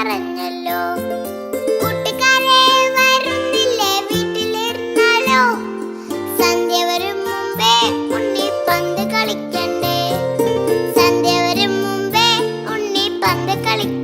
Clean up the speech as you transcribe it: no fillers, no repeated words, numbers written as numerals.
പറഞ്ഞല്ലോ. കൂട്ടുകാരെ വരുന്നില്ലേ വീട്ടിലിരുന്നാലോ, സന്ധ്യ വരും മുമ്പേ ഉണ്ണി പന്ത് കളിക്കണ്ടേ, സന്ധ്യ വരും മുമ്പേ ഉണ്ണി പന്ത് കളിക്കണ്ടേ.